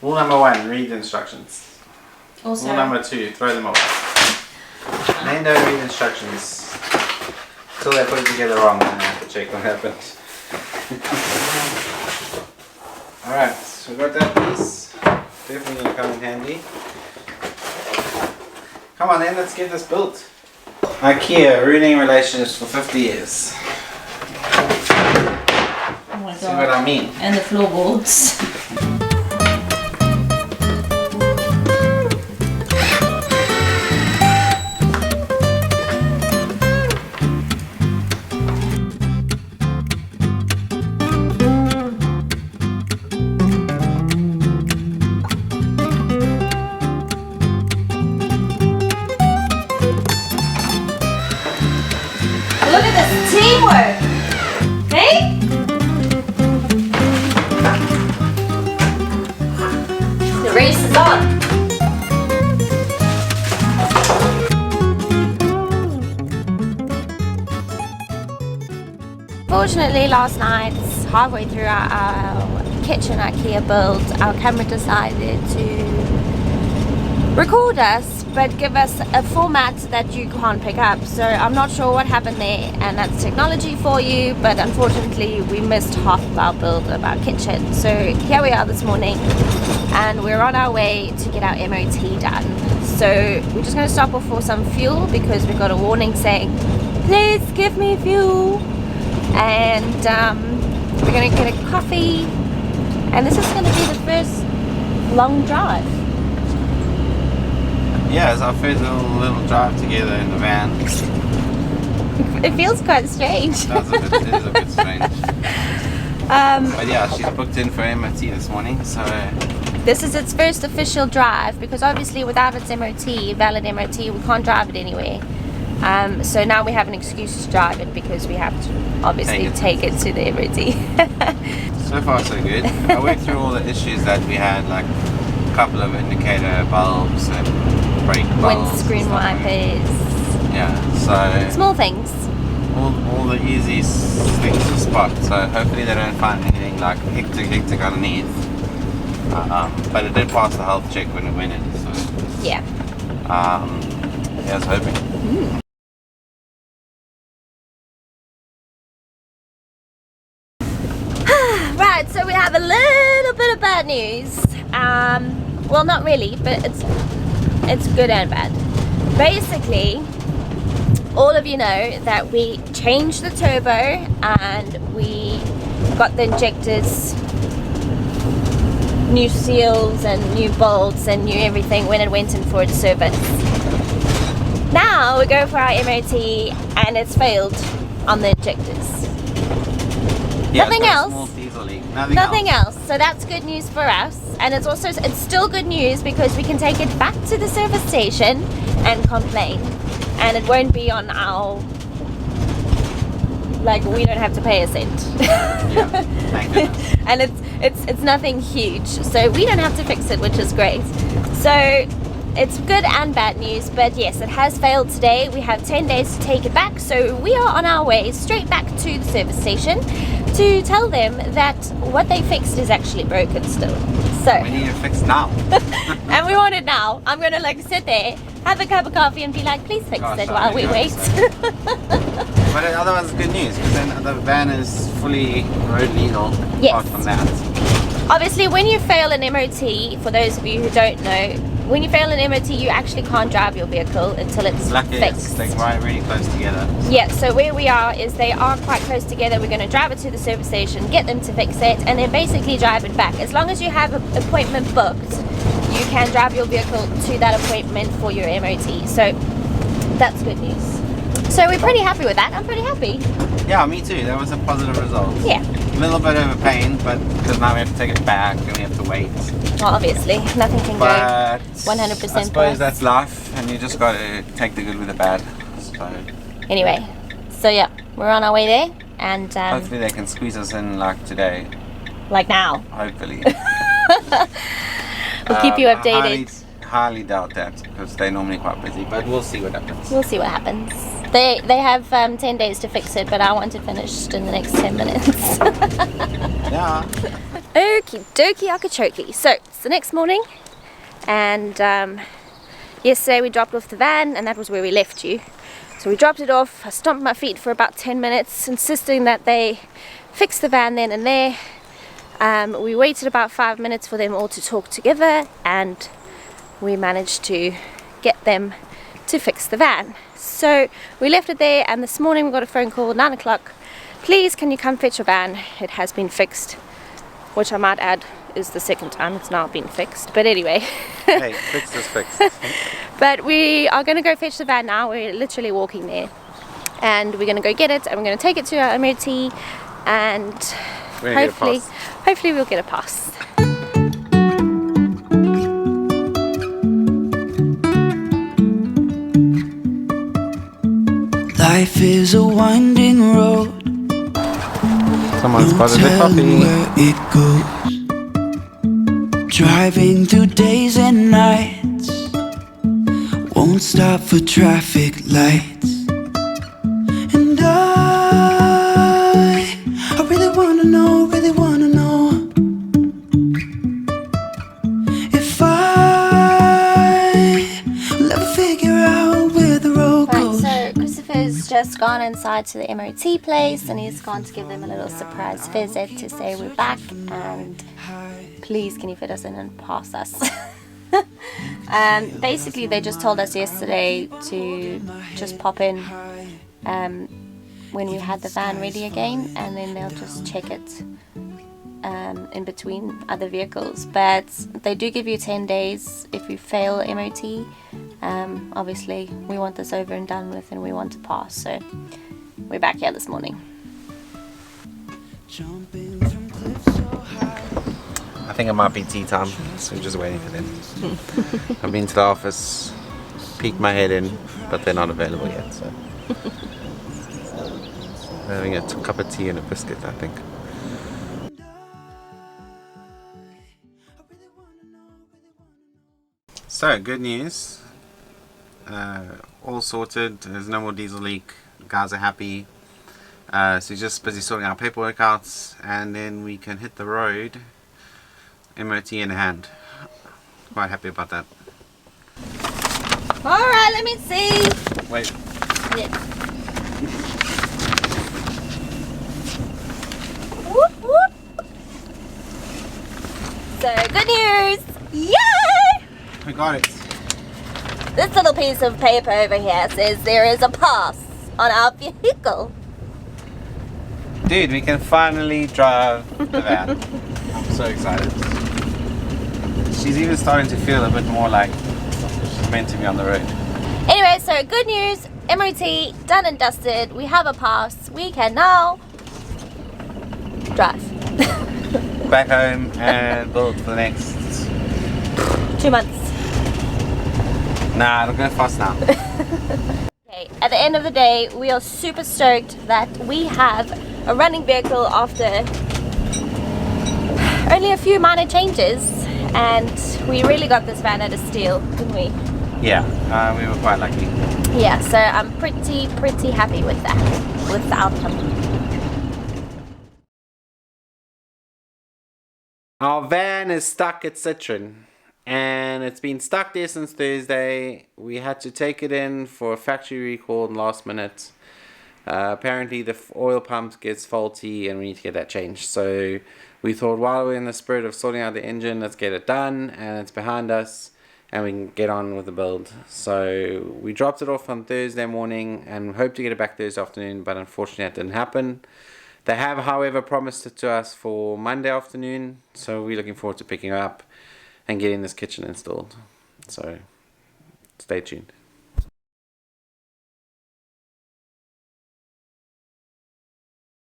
Rule number 1, read instructions. Also, Rule number 2, throw them away. Men don't read instructions until they put it together wrong and I have to check what happened. Alright, so we got that piece. Definitely going to come in handy. Come on then, let's get this built. IKEA, ruining relationships for 50 years. oh my See what god. I mean? And the floorboards. Look at this teamwork! Hey? The race is on. Fortunately, last night, halfway through our kitchen IKEA build, our camera decided to record us but give us a format that you can't pick up. So I'm not sure what happened there, and that's technology for you, but unfortunately we missed half of our build of our kitchen. So here we are this morning and we're on our way to get our MOT done. So we're just going to stop off for some fuel because we got a warning saying please give me fuel, and we're going to get a coffee, and this is going to be the first long drive. Yeah, it's our first little drive together in the van. It feels quite strange. It is a bit strange. But yeah, she's booked in for MOT this morning, so This is its first official drive because obviously without its MOT, valid MOT, we can't drive it anywhere. So now we have an excuse to drive it because we have to obviously take it to the MOT. so far so good. I went through all the issues that we had, like a couple of indicator bulbs and brake bulbs. Windscreen wipers. Yeah, so Small things. all the easy things to spot. So hopefully they don't find anything like hectic underneath. But it did pass the health check when it went in. So Yeah. I was hoping. Right, so we have a little bit of bad news. Well, not really, but it's good and bad. Basically, all of you know that we changed the turbo and we got the injectors, new seals and new bolts and new everything when it went in for its service. Now we go for our MOT and it's failed on the injectors. Yeah, Nothing it's got a else. small diesel leak. Nothing else. So that's good news for us, and it's still good news because we can take it back to the service station and complain, and it won't be on our, like, we don't have to pay a cent. Yeah, thank goodness. And it's nothing huge, so we don't have to fix it, which is great. So it's good and bad news, but yes, it has failed today. We have 10 days to take it back, so we are on our way straight back to the service station to tell them that what they fixed is actually broken still. So We need it fixed now. and we want it now. I'm gonna like sit there, have a cup of coffee and be like, please fix Gosh, it I while we really wait. hope But otherwise it's good news because then the van is fully road legal. Yes. Apart from that. Obviously, when you fail an MOT, for those of you who don't know, when you fail an MOT, you actually can't drive your vehicle until it's Luckily fixed. it's like right really close together. Yeah, so where we are is they are quite close together. We're going to drive it to the service station, get them to fix it, and then basically drive it back. As long as you have an appointment booked, you can drive your vehicle to that appointment for your MOT. So that's good news. So we're pretty happy with that. I'm pretty happy. Yeah, me too. That was a positive result. Yeah. A little bit of a pain, but because now we have to take it back and we have to wait. Well, obviously, nothing can But go 100% I suppose for us. that's life, and you just got to take the good with the bad. So Anyway, so yeah, we're on our way there, and hopefully they can squeeze us in like today. like now. Hopefully. We'll keep you I updated. highly doubt that because they're normally quite busy, but we'll see what happens. We'll see what happens. They have 10 days to fix it, but I want it finished in the next 10 minutes. Yeah. Okie dokie okeechokey. So it's the next morning, and yesterday we dropped off the van, and that was where we left you. So we dropped it off. I stomped my feet for about 10 minutes, insisting that they fix the van then and there. We waited about 5 minutes for them all to talk together, and we managed to get them to fix the van. So we left it there, and this morning we got a phone call, 9 o'clock. Please, can you come fetch your van? It has been fixed, which I might add is the second time it's now been fixed. But anyway. Hey, fixed is fixed. But we are going to go fetch the van now. We're literally walking there, and we're going to go get it, and we're going to take it to our MOT, and hopefully we'll get a pass. Life is a winding road. Someone's spotted the coffee. Where it goes. Driving through days and nights. Won't stop for traffic lights. And I really wanna know, if I'll ever figure out where the road goes. Right, so Christopher's just gone inside to the MOT place, and he's gone to give them a little surprise visit to say we're back, and please can you fit us in and pass us. Basically they just told us yesterday to just pop in when we had the van ready again, and then they'll just check it in between other vehicles. But they do give you 10 days if you fail MOT. Obviously we want this over and done with, and we want to pass, so we're back here this morning. I think it might be tea time, so we're just waiting for them. I've been to the office, peeked my head in, but they're not available yet, so. We're having a cup of tea and a biscuit, I think. So, good news. All sorted, there's no more diesel leak, guys are happy. So we're just busy sorting our paperwork out, and then we can hit the road. MOT in hand. Quite happy about that. Alright, let me see. Wait. Yeah. Whoop, whoop. So, good news! Yay! We got it. This little piece of paper over here says there is a pass on our vehicle. Dude, we can finally drive the van. I'm so excited. She's even starting to feel a bit more like she's meant to be on the road. Anyway, so good news, MOT done and dusted. We have a pass. We can now drive. Back home and build for the next 2 months. Nah, it'll go fast now. Okay, at the end of the day, we are super stoked that we have a running vehicle after only a few minor changes, and we really got this van at a steal, didn't we? Yeah, we were quite lucky. Yeah, so I'm pretty happy with that, with the outcome. Our van is stuck at Citroen, and it's been stuck there since Thursday. We had to take it in for a factory recall last minute. Apparently the oil pump gets faulty and we need to get that changed. So we thought, while we're in the spirit of sorting out the engine, let's get it done, and it's behind us and we can get on with the build. So we dropped it off on Thursday morning and hoped to get it back Thursday afternoon, but unfortunately that didn't happen. They have, however, promised it to us for Monday afternoon, so we're looking forward to picking it up and getting this kitchen installed. So stay tuned.